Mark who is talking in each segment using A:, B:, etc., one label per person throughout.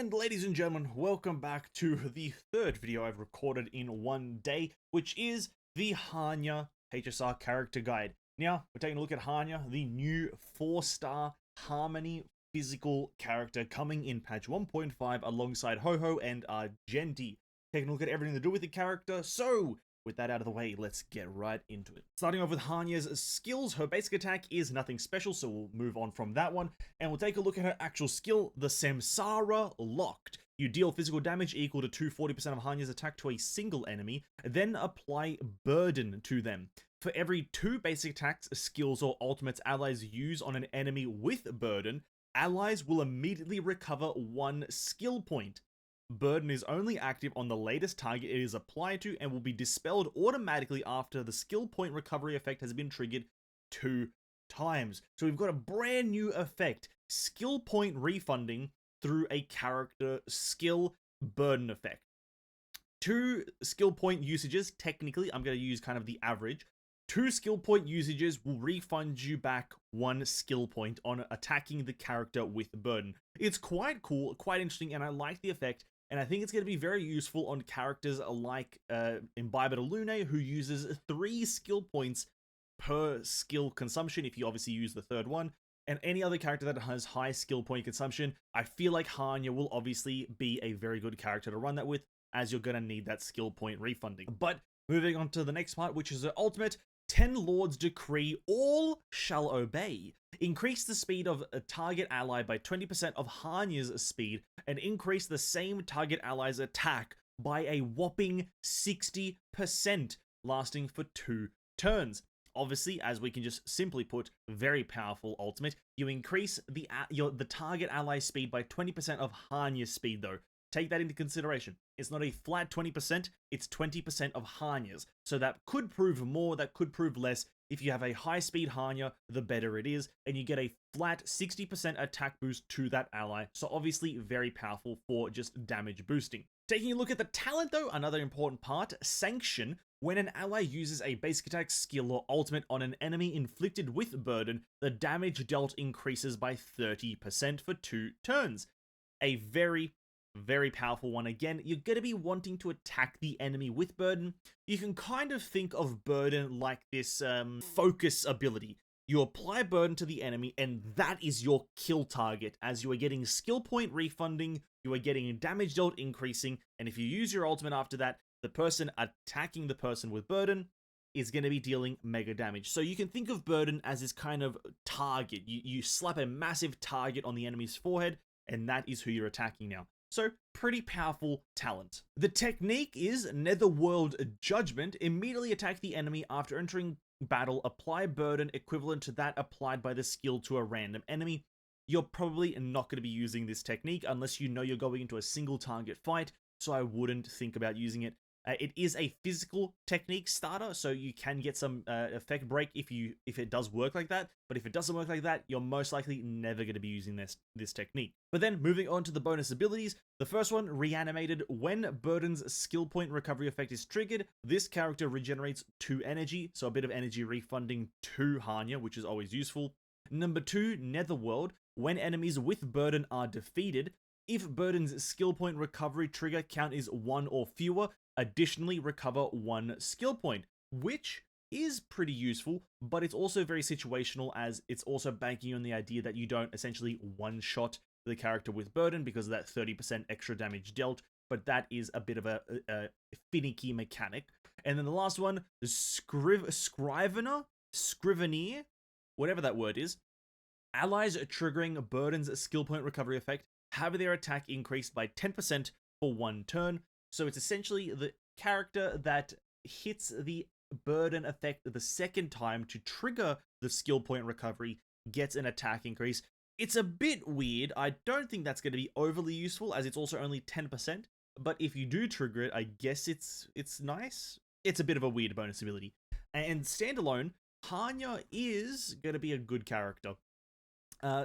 A: And ladies and gentlemen, welcome back to the third video I've recorded in one day, which is the Hanya HSR character guide. Now, we're taking a look at Hanya, the new 4-star Harmony physical character coming in patch 1.5 alongside Ho-Ho and Argenti. Taking a look at everything to do with the character, so with that out of the way, let's get right into it. Starting off with Hanya's skills, her basic attack is nothing special, so we'll move on from that one. And we'll take a look at her actual skill, the Samsara Locked. You deal physical damage equal to 240% of Hanya's attack to a single enemy, then apply Burden to them. For every 2 basic attacks, skills, or ultimates allies use on an enemy with Burden, allies will immediately recover 1 skill point. Burden is only active on the latest target it is applied to and will be dispelled automatically after the skill point recovery effect has been triggered 2 times. So we've got a brand new effect, skill point refunding through a character skill burden effect. 2 skill point usages, technically, I'm going to use kind of the average. 2 skill point usages will refund you back 1 skill point on attacking the character with burden. It's quite cool, quite interesting, and I like the effect. And I think it's going to be very useful on characters like Imbiber Lune, who uses 3 skill points per skill consumption, if you obviously use the third one. And any other character that has high skill point consumption, I feel like Hanya will obviously be a very good character to run that with, as you're going to need that skill point refunding. But moving on to the next part, which is the ultimate, 10 Lords decree, all shall obey. Increase the speed of a target ally by 20% of Hanya's speed, and increase the same target ally's attack by a whopping 60%, lasting for 2 turns. Obviously, as we can just simply put, very powerful ultimate. You increase the target ally's speed by 20% of Hanya's speed, though. Take that into consideration. It's not a flat 20%, it's 20% of Hanya's. So that could prove more, that could prove less. If you have a high speed Hanya, the better it is, and you get a flat 60% attack boost to that ally. So obviously very powerful for just damage boosting. Taking a look at the talent though, another important part, Sanction. When an ally uses a basic attack, skill, or ultimate on an enemy inflicted with burden, the damage dealt increases by 30% for 2 turns. A very powerful one. Again, you're going to be wanting to attack the enemy with burden. You can kind of think of burden like this focus ability. You apply burden to the enemy and that is your kill target, as you are getting skill point refunding, you are getting damage dealt increasing, and if you use your ultimate after that, the person attacking the person with burden is going to be dealing mega damage. So you can think of burden as this kind of target. You slap a massive target on the enemy's forehead and that is who you're attacking now. So, pretty powerful talent. The technique is Netherworld Judgment. Immediately attack the enemy after entering battle. Apply burden equivalent to that applied by the skill to a random enemy. You're probably not going to be using this technique unless you know you're going into a single target fight, so I wouldn't think about using it. It is a physical technique starter, so you can get some effect break if it does work like that. But if it doesn't work like that, you're most likely never going to be using this technique. But then moving on to the bonus abilities, the first one, Reanimated. When Burden's skill point recovery effect is triggered, this character regenerates 2 energy, so a bit of energy refunding to Hanya, which is always useful. Number 2, Netherworld. When enemies with Burden are defeated, if Burden's skill point recovery trigger count is 1 or fewer, additionally recover 1 skill point, which is pretty useful, but it's also very situational, as it's also banking on the idea that you don't essentially one-shot the character with burden because of that 30% extra damage dealt, but that is a bit of a finicky mechanic. And then the last one, Scrivener, whatever that word is. Allies triggering Burden's skill point recovery effect have their attack increased by 10% for 1 turn. So it's essentially the character that hits the burden effect the second time to trigger the skill point recovery gets an attack increase. It's a bit weird. I don't think that's going to be overly useful, as it's also only 10%. But if you do trigger it, I guess it's nice. It's a bit of a weird bonus ability. And standalone, Hanya is going to be a good character.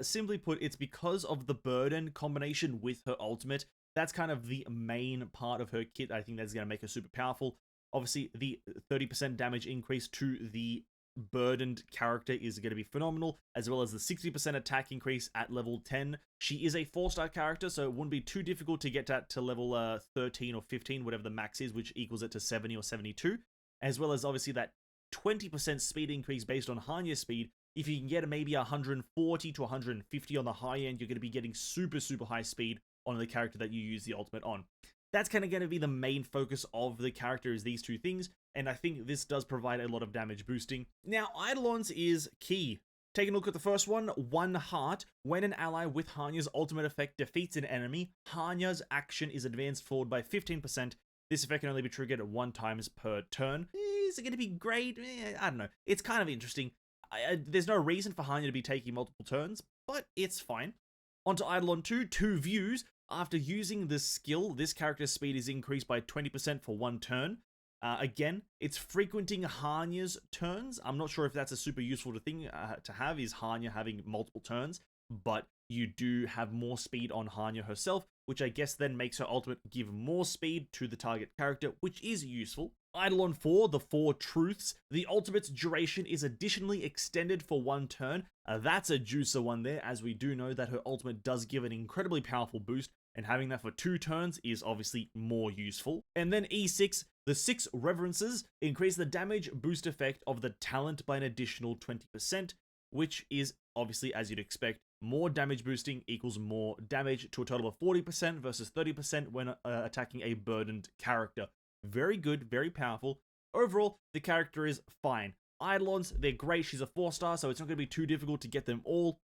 A: Simply put, it's because of the burden combination with her ultimate. That's kind of the main part of her kit. I think that's going to make her super powerful. Obviously, the 30% damage increase to the burdened character is going to be phenomenal, as well as the 60% attack increase at level 10. She is a 4-star character, so it wouldn't be too difficult to get that to level 13 or 15, whatever the max is, which equals it to 70 or 72, as well as obviously that 20% speed increase based on Hanya's speed. If you can get maybe 140 to 150 on the high end, you're going to be getting super, super high speed on the character that you use the ultimate on. That's kind of going to be the main focus of the character, is these two things, and I think this does provide a lot of damage boosting. Now, Eidolon's is key. Taking a look at the first one, One Heart. When an ally with Hanya's ultimate effect defeats an enemy, Hanya's action is advanced forward by 15%. This effect can only be triggered 1 time per turn. Is it going to be great? I don't know. It's kind of interesting. There's no reason for Hanya to be taking multiple turns, but it's fine. On to Eidolon 2, 2 Views. After using this skill, this character's speed is increased by 20% for 1 turn. Again, it's frequenting Hanya's turns. I'm not sure if that's a super useful thing to have, is Hanya having multiple turns, but you do have more speed on Hanya herself, which I guess then makes her ultimate give more speed to the target character, which is useful. Eidolon 4, the 4 Truths. The ultimate's duration is additionally extended for 1 turn. That's a juicer one there, as we do know that her ultimate does give an incredibly powerful boost, and having that for 2 turns is obviously more useful. And then E6, the 6 Reverences increase the damage boost effect of the talent by an additional 20%, which is obviously, as you'd expect, more damage boosting equals more damage, to a total of 40% versus 30% when attacking a burdened character. Very good, very powerful. Overall, the character is fine. Eidolons, they're great. She's a 4-star, so it's not going to be too difficult to get them all.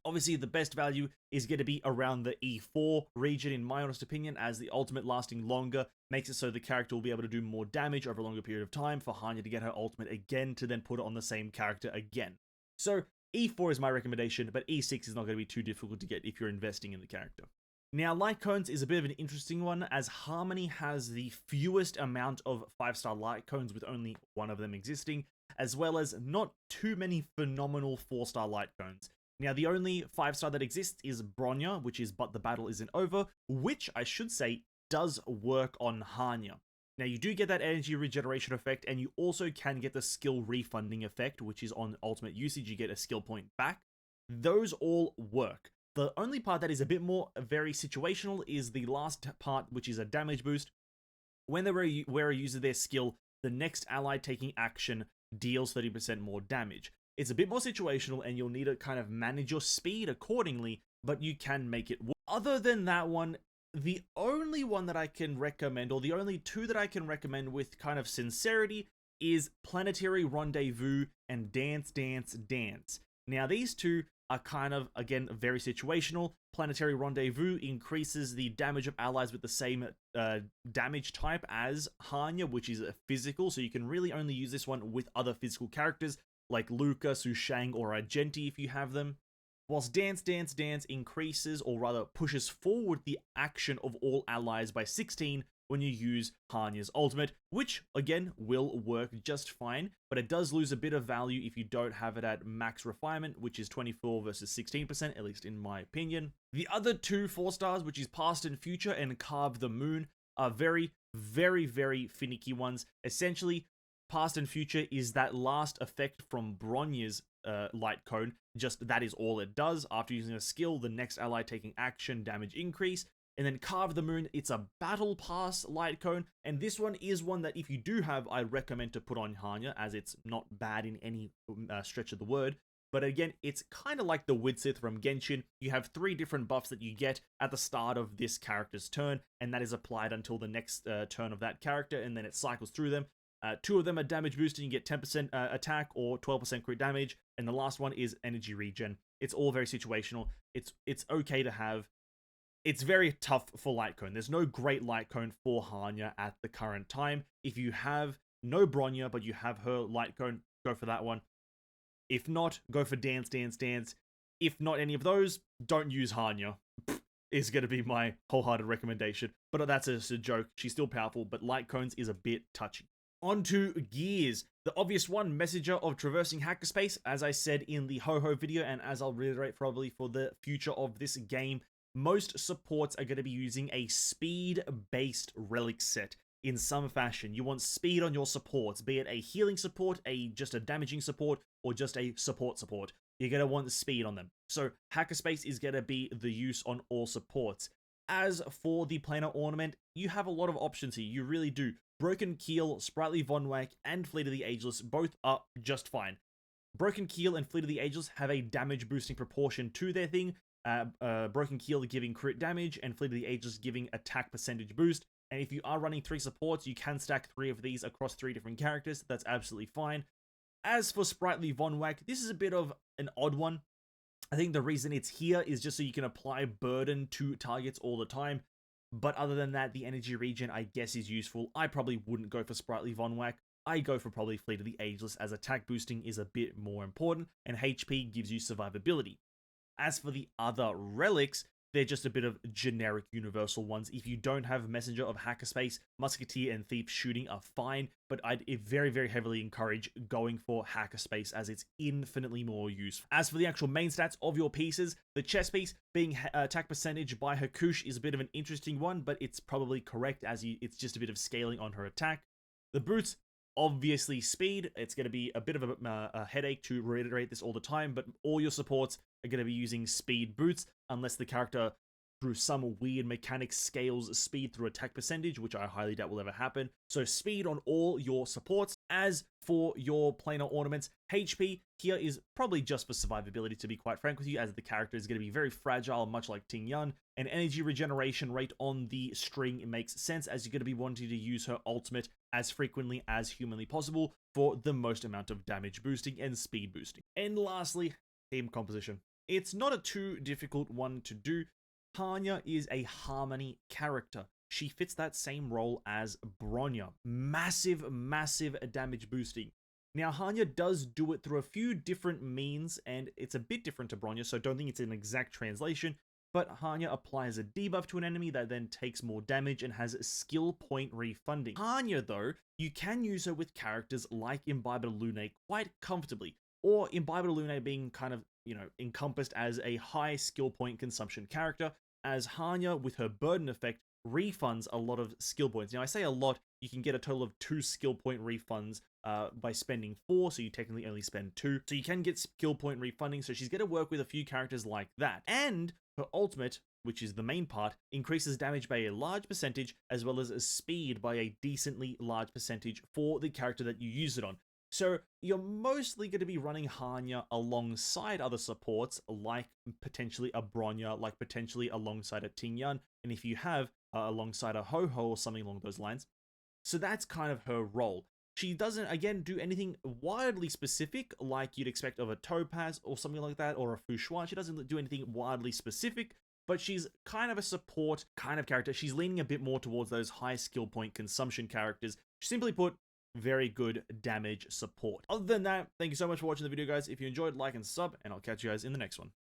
A: Obviously, the best value is going to be around the E4 region, in my honest opinion, as the ultimate lasting longer makes it so the character will be able to do more damage over a longer period of time for Hanya to get her ultimate again to then put it on the same character again. So E4 is my recommendation, but E6 is not going to be too difficult to get if you're investing in the character. Now, light cones is a bit of an interesting one, as Harmony has the fewest amount of 5-star light cones, with only 1 of them existing, as well as not too many phenomenal 4-star light cones. Now, the only 5-star that exists is Bronya, which is But the Battle Isn't Over, which I should say does work on Hanya. Now, you do get that energy regeneration effect, and you also can get the skill refunding effect, which is on ultimate usage, you get a skill point back. Those all work. The only part that is a bit more very situational is the last part, which is a damage boost. When the wearer uses their skill, the next ally taking action deals 30% more damage. It's a bit more situational, and you'll need to kind of manage your speed accordingly, but you can make it work. Other than that one, the only one that I can recommend, or the only 2 that I can recommend with kind of sincerity, is Planetary Rendezvous and Dance, Dance, Dance. Now, these 2 are kind of, again, very situational. Planetary Rendezvous increases the damage of allies with the same damage type as Hanya, which is a physical, so you can really only use this one with other physical characters, like Luca, Sushang, or Argenti if you have them. Whilst Dance, Dance, Dance increases, or rather pushes forward the action of all allies by 16 when you use Hanya's ultimate, which, again, will work just fine, but it does lose a bit of value if you don't have it at max refinement, which is 24 versus 16%, at least in my opinion. The other 2 4-stars, which is Past and Future and Carve the Moon, are very, very, very finicky ones. Essentially, Past and Future is that last effect from Bronya's light cone, just that is all it does. After using a skill, the next ally taking action, damage increase. And then Carve the Moon, it's a Battle Pass light cone, and this one is one that if you do have, I recommend to put on Hanya, as it's not bad in any stretch of the word. But again, it's kind of like the Widsith from Genshin. You have 3 different buffs that you get at the start of this character's turn, and that is applied until the next turn of that character, and then it cycles through them. 2 of them are damage boosted, you get 10% attack or 12% crit damage, and the last one is energy regen. It's all very situational. It's okay to have. It's very tough for light cone. There's no great light cone for Hanya at the current time. If you have no Bronya, but you have her light cone, go for that one. If not, go for Dance, Dance, Dance. If not any of those, don't use Hanya. Is going to be my wholehearted recommendation. But that's a joke. She's still powerful, but light cones is a bit touchy. On to Gears, the obvious one, Messenger of Traversing Hackerspace, as I said in the Ho-Ho video, and as I'll reiterate probably for the future of this game, most supports are going to be using a speed-based relic set. in some fashion. You want speed on your supports, be it a healing support, just a damaging support, or just a support. You're going to want speed on them. So Hackerspace is going to be the use on all supports. As for the planar ornament, you have a lot of options here. You really do. Broken Keel, Sprightly Von Wack, and Fleet of the Ageless both are just fine. Broken Keel and Fleet of the Ageless have a damage boosting proportion to their thing. Broken Keel giving crit damage, and Fleet of the Ageless giving attack percentage boost. And if you are running 3 supports, you can stack 3 of these across 3 different characters. That's absolutely fine. As for Sprightly Von Wack, this is a bit of an odd one. I think the reason it's here is just so you can apply burden to targets all the time. But other than that, the energy regen, I guess, is useful. I probably wouldn't go for Sprightly Von Wack. I go for probably Fleet of the Ageless, as attack boosting is a bit more important, and HP gives you survivability. As for the other relics, they're just a bit of generic universal ones. If you don't have Messenger of Hackerspace, Musketeer and Thief Shooting are fine, but I'd very, very heavily encourage going for Hackerspace, as it's infinitely more useful. As for the actual main stats of your pieces, the chest piece being attack percentage by Hakush is a bit of an interesting one, but it's probably correct, as it's just a bit of scaling on her attack. The boots, obviously speed. It's going to be a bit of a headache to reiterate this all the time, but all your supports are going to be using speed boots, unless the character, through some weird mechanic, scales speed through attack percentage, which I highly doubt will ever happen. So speed on all your supports. As for your planar ornaments, HP here is probably just for survivability, to be quite frank with you, as the character is going to be very fragile, much like Ting Yun. And energy regeneration rate on the string, it makes sense, as you're going to be wanting to use her ultimate as frequently as humanly possible for the most amount of damage boosting and speed boosting. And lastly, theme composition. It's not a too difficult one to do. Hanya is a harmony character. She fits that same role as Bronya. Massive, massive damage boosting. Now, Hanya does do it through a few different means, and it's a bit different to Bronya, so don't think it's an exact translation, but Hanya applies a debuff to an enemy that then takes more damage and has skill point refunding. Hanya, though, you can use her with characters like Imbiber Lune quite comfortably, or Imbiber Lune being kind of, encompassed as a high skill point consumption character, as Hanya, with her burden effect, refunds a lot of skill points. Now, I say a lot, you can get a total of 2 skill point refunds by spending 4, so you technically only spend 2. So you can get skill point refunding, so she's going to work with a few characters like that. And her ultimate, which is the main part, increases damage by a large percentage, as well as speed by a decently large percentage for the character that you use it on. So you're mostly going to be running Hanya alongside other supports, like potentially a Bronya, like potentially alongside a Ting Yun, and if you have, alongside a Ho-Ho or something along those lines. So that's kind of her role. She doesn't, again, do anything wildly specific like you'd expect of a Topaz or something like that, or a Fu Xuan. She doesn't do anything wildly specific, but she's kind of a support kind of character. She's leaning a bit more towards those high skill point consumption characters. Simply put, very good damage support. Other than that, thank you so much for watching the video, guys. If you enjoyed, like and sub, and I'll catch you guys in the next one.